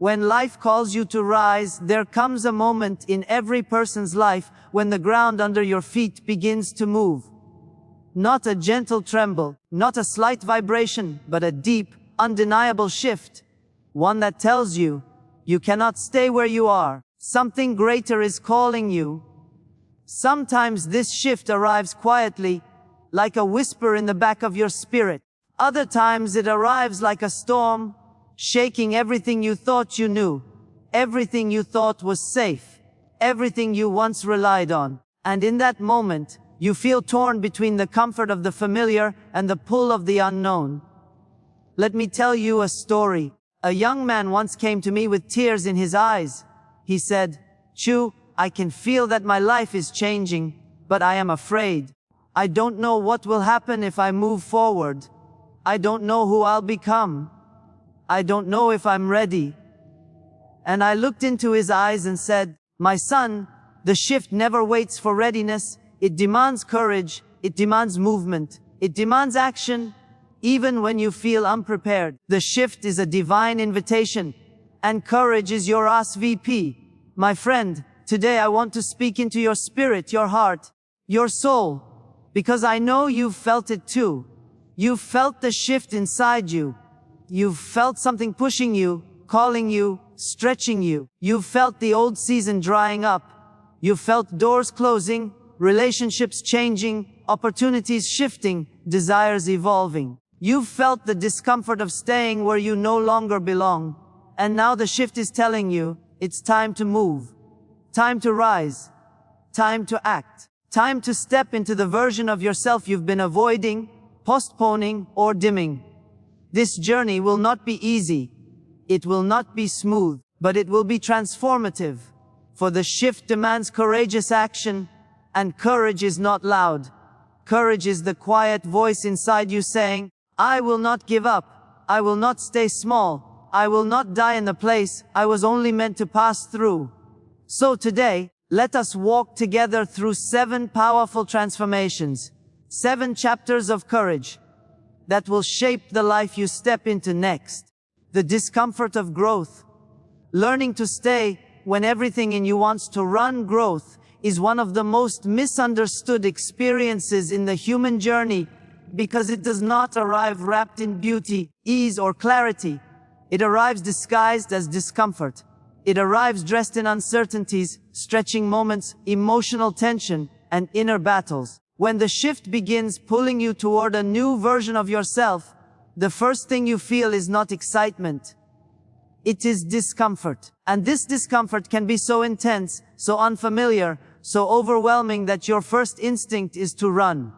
When life calls you to rise, there comes a moment in every person's life when the ground under your feet begins to move. Not a gentle tremble, not a slight vibration, but a deep, undeniable shift. One that tells you, you cannot stay where you are. Something greater is calling you. Sometimes this shift arrives quietly, like a whisper in the back of your spirit. Other times it arrives like a storm, shaking everything you thought you knew, everything you thought was safe, everything you once relied on. And in that moment, you feel torn between the comfort of the familiar and the pull of the unknown. Let me tell you a story. A young man once came to me with tears in his eyes. He said, "Chu, I can feel that my life is changing, but I am afraid. I don't know what will happen if I move forward. I don't know who I'll become. I don't know if I'm ready." And I looked into his eyes and said, "My son, the shift never waits for readiness. It demands courage, it demands movement, it demands action, even when you feel unprepared. The shift is a divine invitation, and courage is your RSVP. My friend, today I want to speak into your spirit, your heart, your soul, because I know you've felt it too. You've felt the shift inside you. You've felt something pushing you, calling you, stretching you. You've felt the old season drying up. You've felt doors closing, relationships changing, opportunities shifting, desires evolving. You've felt the discomfort of staying where you no longer belong. And now the shift is telling you, it's time to move. Time to rise. Time to act. Time to step into the version of yourself you've been avoiding, postponing, or dimming. This journey will not be easy. It will not be smooth, but it will be transformative. For the shift demands courageous action, and courage is not loud. Courage is the quiet voice inside you saying, "I will not give up. I will not stay small. I will not die in the place I was only meant to pass through." So today, let us walk together through 7 powerful transformations, 7 chapters of courage that will shape the life you step into next. The discomfort of growth. Learning to stay when everything in you wants to run. Growth is one of the most misunderstood experiences in the human journey because it does not arrive wrapped in beauty, ease, or clarity. It arrives disguised as discomfort. It arrives dressed in uncertainties, stretching moments, emotional tension, and inner battles. When the shift begins pulling you toward a new version of yourself, the first thing you feel is not excitement. It is discomfort. And this discomfort can be so intense, so unfamiliar, so overwhelming that your first instinct is to run.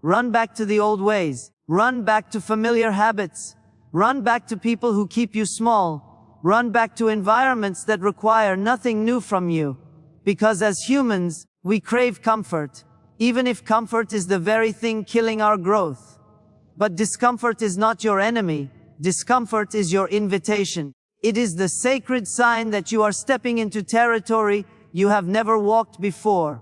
Run back to the old ways. Run back to familiar habits. Run back to people who keep you small. Run back to environments that require nothing new from you. Because as humans, we crave comfort, even if comfort is the very thing killing our growth. But discomfort is not your enemy. Discomfort is your invitation. It is the sacred sign that you are stepping into territory you have never walked before.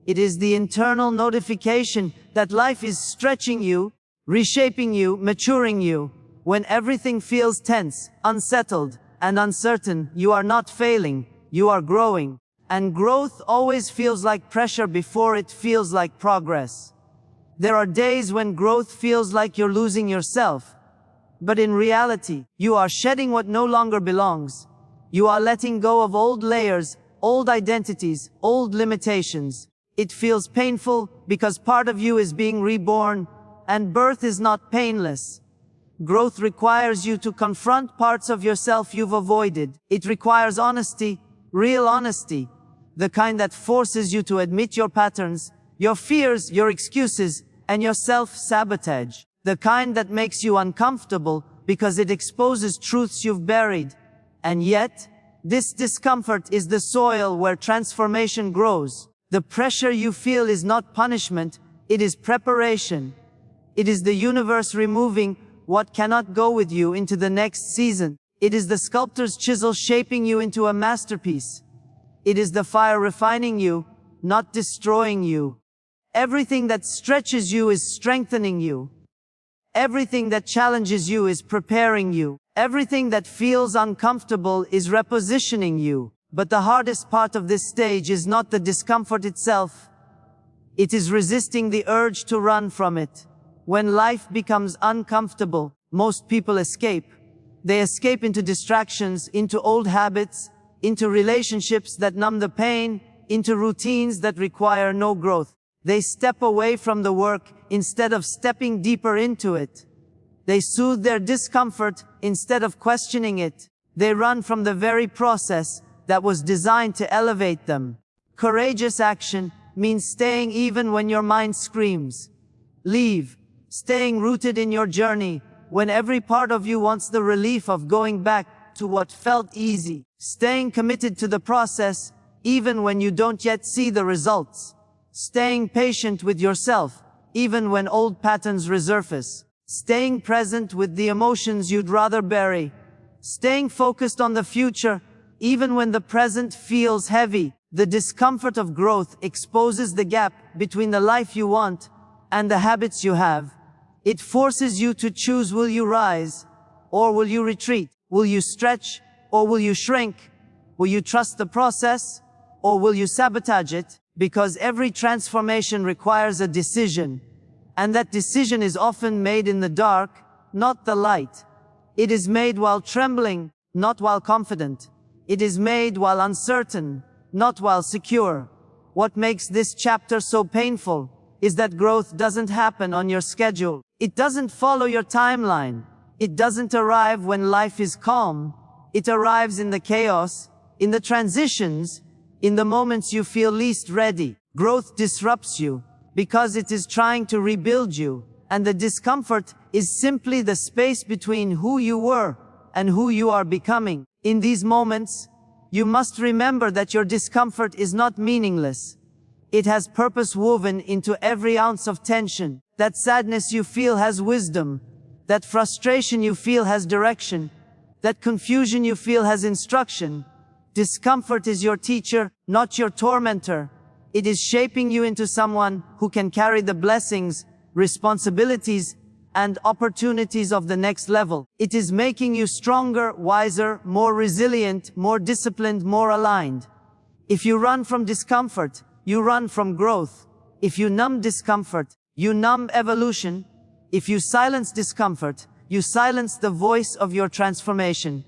It is the internal notification that life is stretching you, reshaping you, maturing you. When everything feels tense, unsettled, and uncertain, you are not failing, you are growing. And growth always feels like pressure before it feels like progress. There are days when growth feels like you're losing yourself. But in reality, you are shedding what no longer belongs. You are letting go of old layers, old identities, old limitations. It feels painful because part of you is being reborn, and birth is not painless. Growth requires you to confront parts of yourself you've avoided. It requires honesty, real honesty, the kind that forces you to admit your patterns, your fears, your excuses, and your self-sabotage. The kind that makes you uncomfortable because it exposes truths you've buried. And yet, this discomfort is the soil where transformation grows. The pressure you feel is not punishment, it is preparation. It is the universe removing what cannot go with you into the next season. It is the sculptor's chisel shaping you into a masterpiece. It is the fire refining you, not destroying you. Everything that stretches you is strengthening you. Everything that challenges you is preparing you. Everything that feels uncomfortable is repositioning you. But the hardest part of this stage is not the discomfort itself. It is resisting the urge to run from it. When life becomes uncomfortable, most people escape. They escape into distractions, into old habits, into relationships that numb the pain, into routines that require no growth. They step away from the work instead of stepping deeper into it. They soothe their discomfort instead of questioning it. They run from the very process that was designed to elevate them. Courageous action means staying even when your mind screams. Leave. Staying rooted in your journey when every part of you wants the relief of going back to what felt easy. Staying committed to the process even when you don't yet see the results. Staying patient with yourself even when old patterns resurface. Staying present with the emotions you'd rather bury. Staying focused on the future even when the present feels heavy. The discomfort of growth exposes the gap between the life you want and the habits you have. It forces you to choose: will you rise, or will you retreat? Will you stretch, or will you shrink? Will you trust the process, or will you sabotage it? Because every transformation requires a decision, and that decision is often made in the dark, not the light. It is made while trembling, not while confident. It is made while uncertain, not while secure. What makes this chapter so painful is that growth doesn't happen on your schedule. It doesn't follow your timeline. It doesn't arrive when life is calm. It arrives in the chaos, in the transitions, in the moments you feel least ready. Growth disrupts you because it is trying to rebuild you, and the discomfort is simply the space between who you were and who you are becoming. In these moments, you must remember that your discomfort is not meaningless. It has purpose woven into every ounce of tension. That sadness you feel has wisdom. That frustration you feel has direction. That confusion you feel has instruction. Discomfort is your teacher, not your tormentor. It is shaping you into someone who can carry the blessings, responsibilities, and opportunities of the next level. It is making you stronger, wiser, more resilient, more disciplined, more aligned. If you run from discomfort, you run from growth. If you numb discomfort, you numb evolution. If you silence discomfort, you silence the voice of your transformation.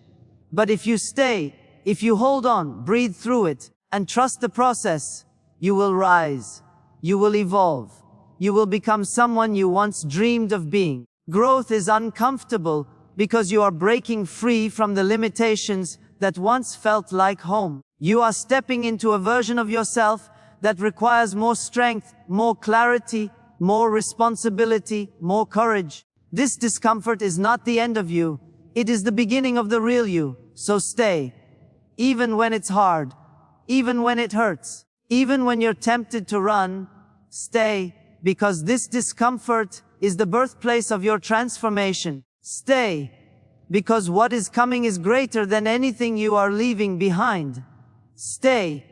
But if you stay, if you hold on, breathe through it, and trust the process, you will rise. You will evolve. You will become someone you once dreamed of being. Growth is uncomfortable because you are breaking free from the limitations that once felt like home. You are stepping into a version of yourself that requires more strength, more clarity, more responsibility, more courage. This discomfort is not the end of you. It is the beginning of the real you. So stay. Even when it's hard. Even when it hurts. Even when you're tempted to run. Stay. Because this discomfort is the birthplace of your transformation. Stay. Because what is coming is greater than anything you are leaving behind. Stay.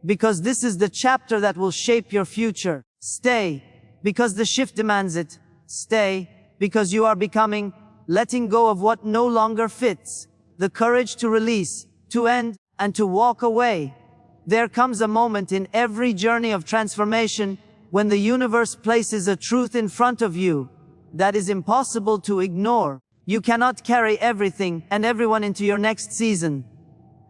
Because this is the chapter that will shape your future. Stay. Because the shift demands it. Stay. Because you are becoming, letting go of what no longer fits. The courage to release, to end, and to walk away. There comes a moment in every journey of transformation when the universe places a truth in front of you that is impossible to ignore. You cannot carry everything and everyone into your next season.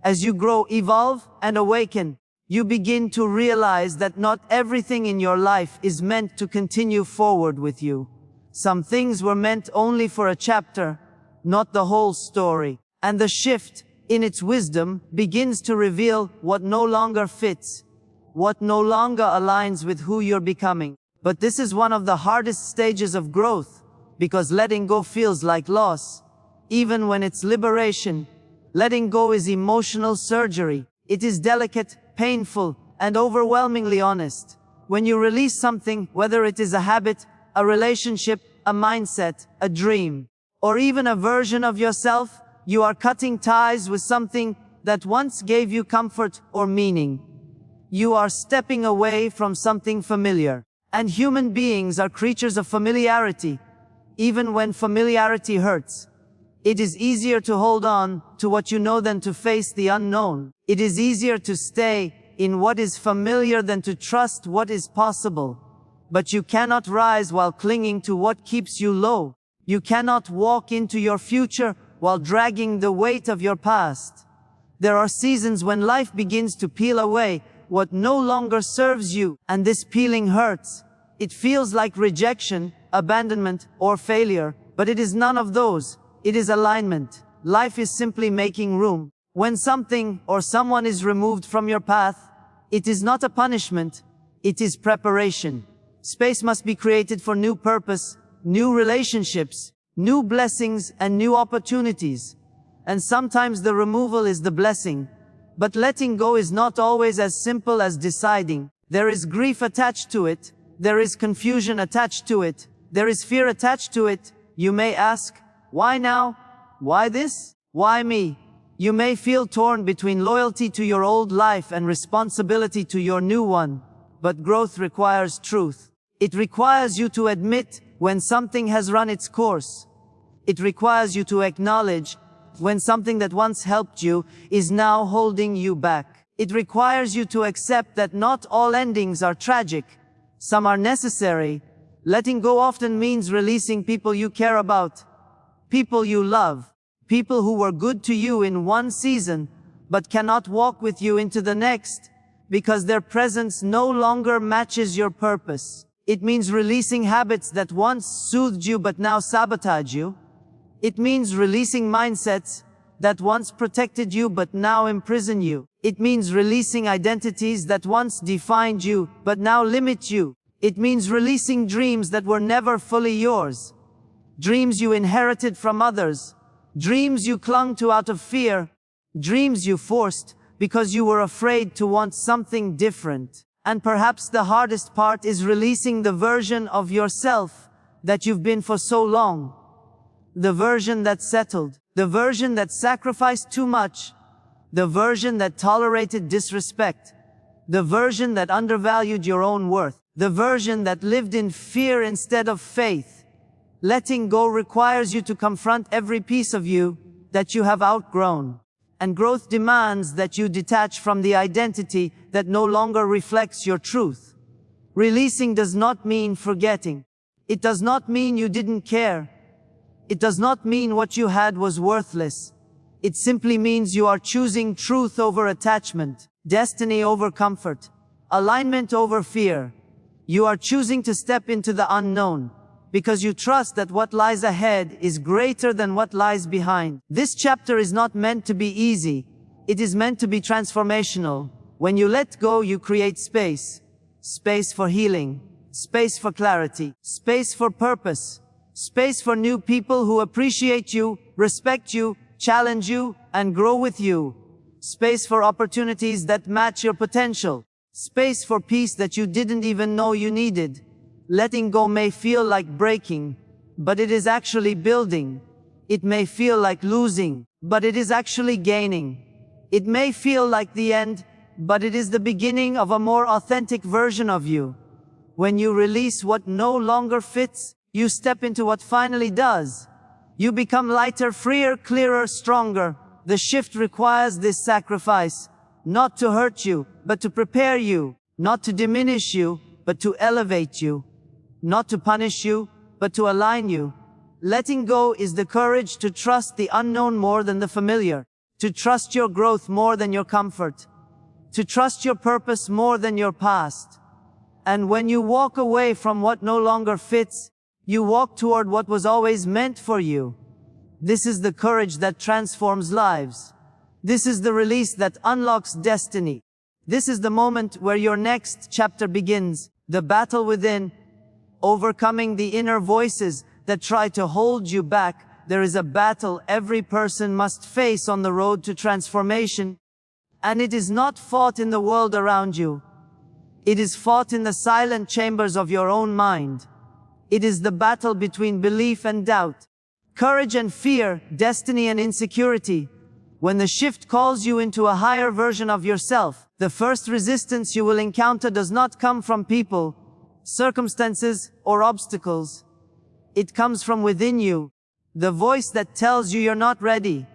As you grow, evolve, and awaken, you begin to realize that not everything in your life is meant to continue forward with you. Some things were meant only for a chapter, not the whole story. And the shift, in its wisdom, begins to reveal what no longer fits, what no longer aligns with who you're becoming. But this is one of the hardest stages of growth, because letting go feels like loss. Even when it's liberation, letting go is emotional surgery. It is delicate, painful, and overwhelmingly honest. When you release something, whether it is a habit, a relationship, a mindset, a dream, or even a version of yourself, you are cutting ties with something that once gave you comfort or meaning. You are stepping away from something familiar. And human beings are creatures of familiarity. Even when familiarity hurts. It is easier to hold on to what you know than to face the unknown. It is easier to stay in what is familiar than to trust what is possible. But you cannot rise while clinging to what keeps you low. You cannot walk into your future while dragging the weight of your past. There are seasons when life begins to peel away what no longer serves you, and this peeling hurts. It feels like rejection, abandonment, or failure, but it is none of those. It is alignment. Life is simply making room. When something or someone is removed from your path, it is not a punishment, it is preparation. Space must be created for new purpose, new relationships, new blessings, and new opportunities. And sometimes the removal is the blessing. But letting go is not always as simple as deciding. There is grief attached to it. There is confusion attached to it. There is fear attached to it. You may ask, why now? Why this? Why me? You may feel torn between loyalty to your old life and responsibility to your new one. But growth requires truth. It requires you to admit when something has run its course. It requires you to acknowledge when something that once helped you is now holding you back. It requires you to accept that not all endings are tragic. Some are necessary. Letting go often means releasing people you care about, people you love, people who were good to you in one season, but cannot walk with you into the next, because their presence no longer matches your purpose. It means releasing habits that once soothed you but now sabotage you. It means releasing mindsets that once protected you but now imprison you. It means releasing identities that once defined you but now limit you. It means releasing dreams that were never fully yours. Dreams you inherited from others. Dreams you clung to out of fear. Dreams you forced because you were afraid to want something different. And perhaps the hardest part is releasing the version of yourself that you've been for so long. The version that settled. The version that sacrificed too much. The version that tolerated disrespect. The version that undervalued your own worth. The version that lived in fear instead of faith. Letting go requires you to confront every piece of you that you have outgrown. And growth demands that you detach from the identity that no longer reflects your truth. Releasing does not mean forgetting. It does not mean you didn't care. It does not mean what you had was worthless. It simply means you are choosing truth over attachment, destiny over comfort, alignment over fear. You are choosing to step into the unknown, because you trust that what lies ahead is greater than what lies behind. This chapter is not meant to be easy. It is meant to be transformational. When you let go, you create space. Space for healing. Space for clarity. Space for purpose. Space for new people who appreciate you, respect you, challenge you, and grow with you. Space for opportunities that match your potential. Space for peace that you didn't even know you needed. Letting go may feel like breaking, but it is actually building. It may feel like losing, but it is actually gaining. It may feel like the end, but it is the beginning of a more authentic version of you. When you release what no longer fits, you step into what finally does. You become lighter, freer, clearer, stronger. The shift requires this sacrifice, not to hurt you, but to prepare you, not to diminish you, but to elevate you, not to punish you, but to align you. Letting go is the courage to trust the unknown more than the familiar, to trust your growth more than your comfort, to trust your purpose more than your past. And when you walk away from what no longer fits, you walk toward what was always meant for you. This is the courage that transforms lives. This is the release that unlocks destiny. This is the moment where your next chapter begins, the battle within, overcoming the inner voices that try to hold you back. There is a battle every person must face on the road to transformation. And it is not fought in the world around you. It is fought in the silent chambers of your own mind. It is the battle between belief and doubt, courage and fear, destiny and insecurity. When the shift calls you into a higher version of yourself, the first resistance you will encounter does not come from people, circumstances, or obstacles. It comes from within you. The voice that tells you you're not ready.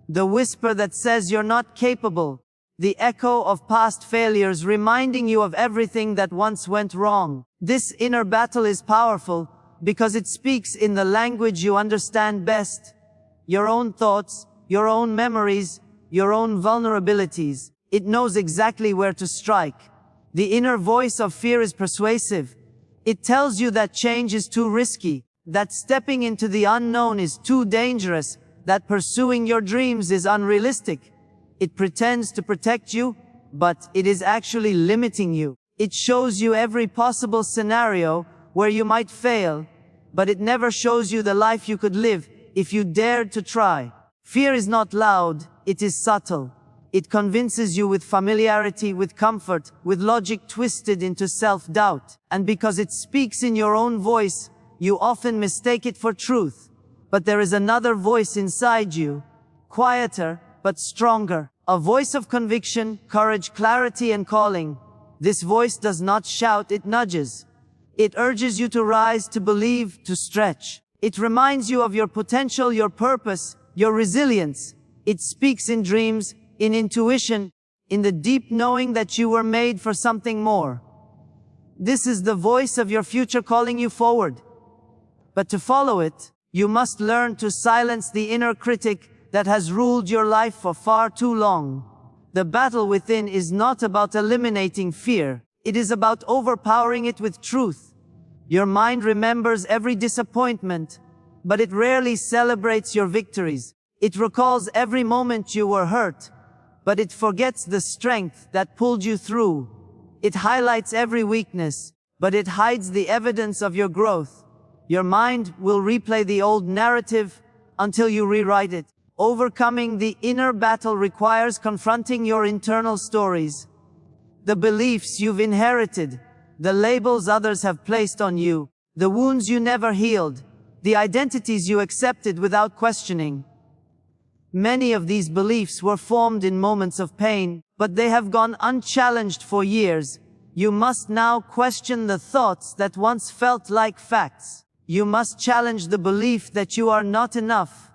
The whisper that says you're not capable. The echo of past failures reminding you of everything that once went wrong. This inner battle is powerful because it speaks in the language you understand best. Your own thoughts, your own memories, your own vulnerabilities. It knows exactly where to strike. The inner voice of fear is persuasive. It tells you that change is too risky, that stepping into the unknown is too dangerous, that pursuing your dreams is unrealistic. It pretends to protect you, but it is actually limiting you. It shows you every possible scenario where you might fail, but it never shows you the life you could live if you dared to try. Fear is not loud, it is subtle. It convinces you with familiarity, with comfort, with logic twisted into self-doubt. And because it speaks in your own voice, you often mistake it for truth. But there is another voice inside you, quieter, but stronger. A voice of conviction, courage, clarity, and calling. This voice does not shout, it nudges. It urges you to rise, to believe, to stretch. It reminds you of your potential, your purpose, your resilience. It speaks in dreams, in intuition, in the deep knowing that you were made for something more. This is the voice of your future calling you forward. But to follow it, you must learn to silence the inner critic that has ruled your life for far too long. The battle within is not about eliminating fear. It is about overpowering it with truth. Your mind remembers every disappointment, but it rarely celebrates your victories. It recalls every moment you were hurt, but it forgets the strength that pulled you through. It highlights every weakness, but it hides the evidence of your growth. Your mind will replay the old narrative until you rewrite it. Overcoming the inner battle requires confronting your internal stories. The beliefs you've inherited, the labels others have placed on you, the wounds you never healed, the identities you accepted without questioning. Many of these beliefs were formed in moments of pain, but they have gone unchallenged for years. You must now question the thoughts that once felt like facts. You must challenge the belief that you are not enough.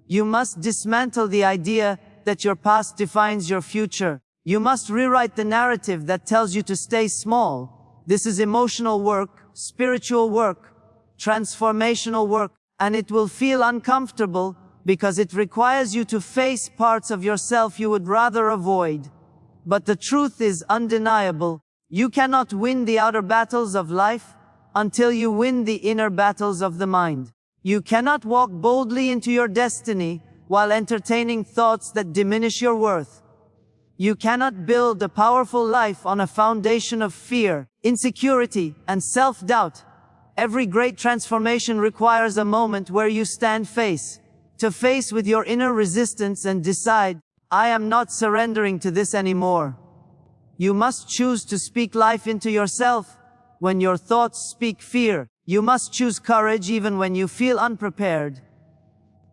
You must dismantle the idea that your past defines your future. You must rewrite the narrative that tells you to stay small. This is emotional work, spiritual work, transformational work, and it will feel uncomfortable because it requires you to face parts of yourself you would rather avoid. But the truth is undeniable. You cannot win the outer battles of life until you win the inner battles of the mind. You cannot walk boldly into your destiny while entertaining thoughts that diminish your worth. You cannot build a powerful life on a foundation of fear, insecurity, and self-doubt. Every great transformation requires a moment where you stand face to face with your inner resistance and decide, I am not surrendering to this anymore. You must choose to speak life into yourself when your thoughts speak fear. You must choose courage even when you feel unprepared.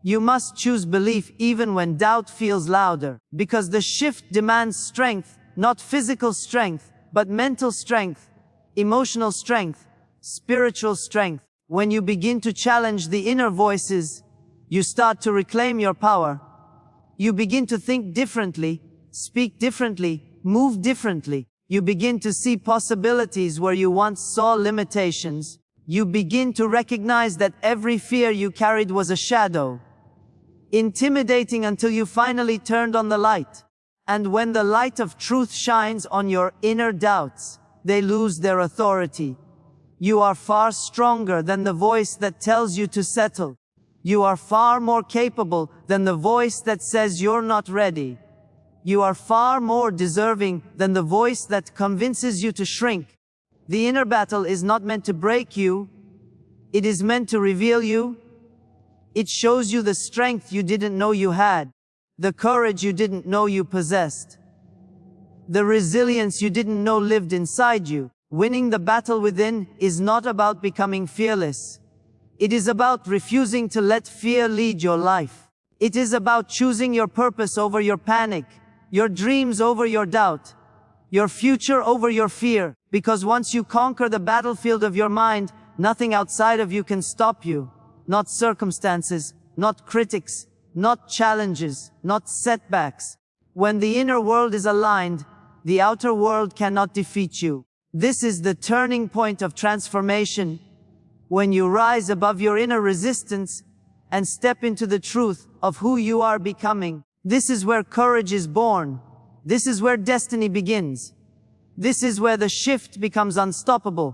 You must choose belief even when doubt feels louder, because the shift demands strength, not physical strength, but mental strength, emotional strength, spiritual strength. When you begin to challenge the inner voices, you start to reclaim your power. You begin to think differently, speak differently, move differently. You begin to see possibilities where you once saw limitations. You begin to recognize that every fear you carried was a shadow, intimidating until you finally turned on the light. And when the light of truth shines on your inner doubts, they lose their authority. You are far stronger than the voice that tells you to settle. You are far more capable than the voice that says you're not ready. You are far more deserving than the voice that convinces you to shrink. The inner battle is not meant to break you. It is meant to reveal you. It shows you the strength you didn't know you had, the courage you didn't know you possessed, the resilience you didn't know lived inside you. Winning the battle within is not about becoming fearless. It is about refusing to let fear lead your life. It is about choosing your purpose over your panic, your dreams over your doubt, your future over your fear. Because once you conquer the battlefield of your mind, nothing outside of you can stop you. not circumstances, not critics, not challenges, not setbacks. When the inner world is aligned, the outer world cannot defeat you. This is the turning point of transformation, when you rise above your inner resistance and step into the truth of who you are becoming. This is where courage is born. This is where destiny begins. This is where the shift becomes unstoppable.